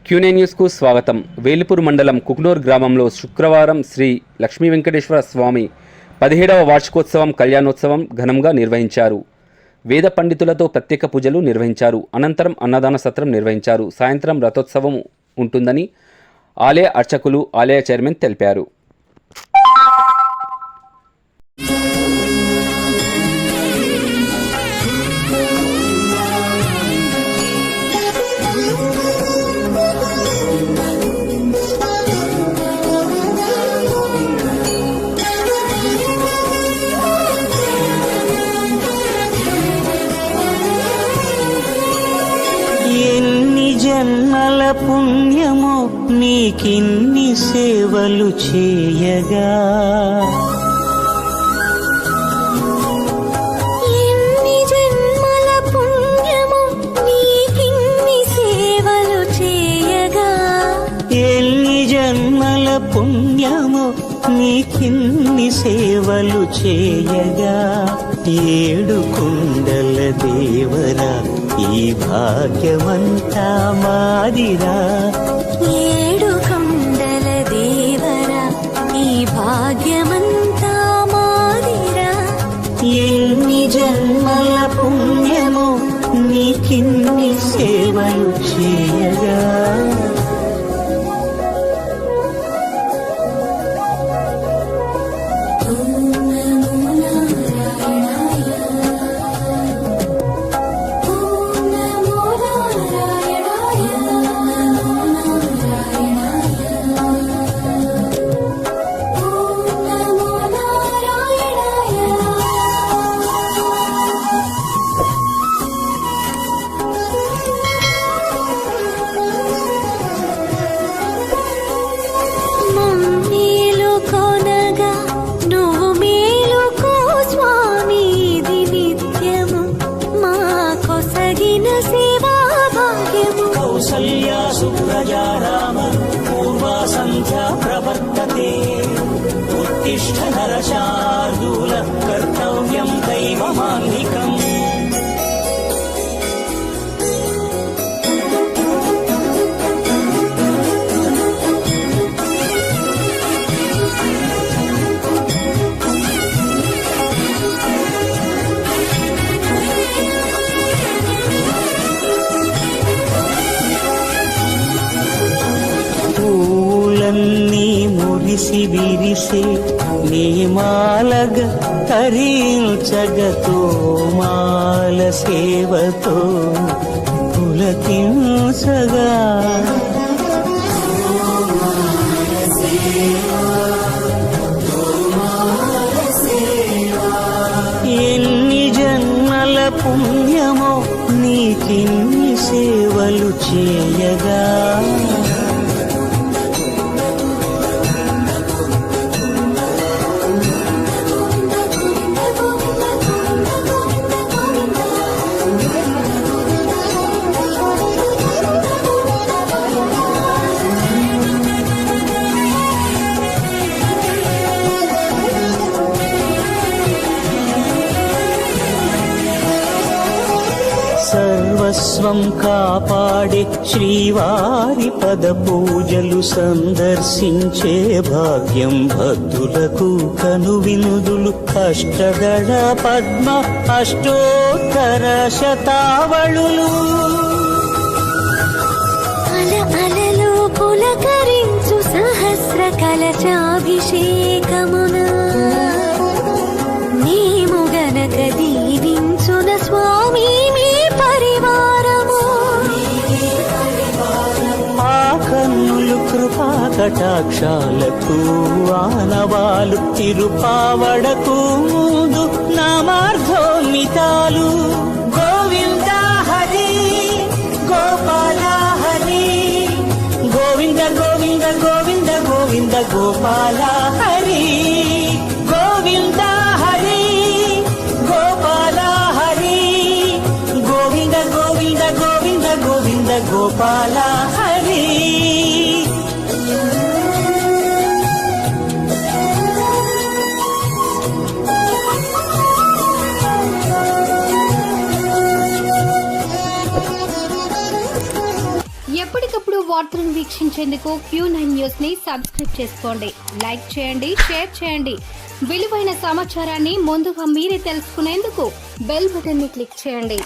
క్యూనే న్యూస్కు స్వాగతం. వేలుపూర్ మండలం కుక్నూర్ గ్రామంలో శుక్రవారం శ్రీ లక్ష్మీ వెంకటేశ్వర స్వామి 17వ వార్షికోత్సవం కళ్యాణోత్సవం ఘనంగా నిర్వహించారు. వేద పండితులతో ప్రత్యేక పూజలు నిర్వహించారు. అనంతరం అన్నదాన సత్రం నిర్వహించారు. సాయంత్రం రథోత్సవం ఉంటుందని ఆలయ అర్చకులు, ఆలయ చైర్మన్ తెలిపారు. జన్మల పుణ్యము నీకిన్ని సేవలు చేయగా, ఎన్ని జన్మల పుణ్యము నీకిన్ని సేవలు చేయగా, ఎన్ని జన్మల పుణ్యము నీకిన్ని సేవలు చేయగా, ఏడు కుండల దేవరా ఈ భాగ్యమంతా మాదిరా, ఏడు కొండల దేవరా ఈ భాగ్యమంతా మాదిరా, ఎన్ని జన్మల పుణ్యము నీకిన్ని సేవలు చేయగా. సుప్రజారామ పూర్వా సంధ్యా ప్రవర్తతే, ఉత్తిష్ఠ నరశార్దూల కర్తవ్యం దైవమాన్నికం. పూలన్నీ మురిసి విరిసే నీమాలగ తరించగతో మాల సేవతో పులకించగా, ఎన్ని జన్మల పుణ్యమో నీకిన్ని సేవలు చేయగా, సర్వస్వం కాపాడే శ్రీవారి పద పూజలు సందర్శించే భాగ్యం భక్తులకు కనువినుదులు. అష్టగణ పద్మ అష్టోత్తర శతావళులు అలలు పులకరించు సహస్ర కలచాభిషేకమున నీము గనక దీవించున స్వామి మీ పరివారము, ఆ కన్నులు కృపా కటాక్షాలకు ఆనవాలు, తిరుపావడకు ముందు నామార్థోమితాలు. గోవింద హరి గోపాల హరి, గోవింద గోవింద గోవింద గోవింద గోపాల హరి, గోవింద హరి గోపాల హరి, గోవింద గోవింద గోవింద గోవింద గోపాల హరి. ఎప్పటికప్పుడు వార్తలను వీక్షించేందుకు Q9 న్యూస్ ని సబ్స్క్రైబ్ చేసుకోండి. లైక్ చేయండి, షేర్ చేయండి. విలువైన సమాచారాన్ని ముందుగా మీరే తెలుసుకునేందుకు బెల్ బటన్ ని క్లిక్ చేయండి.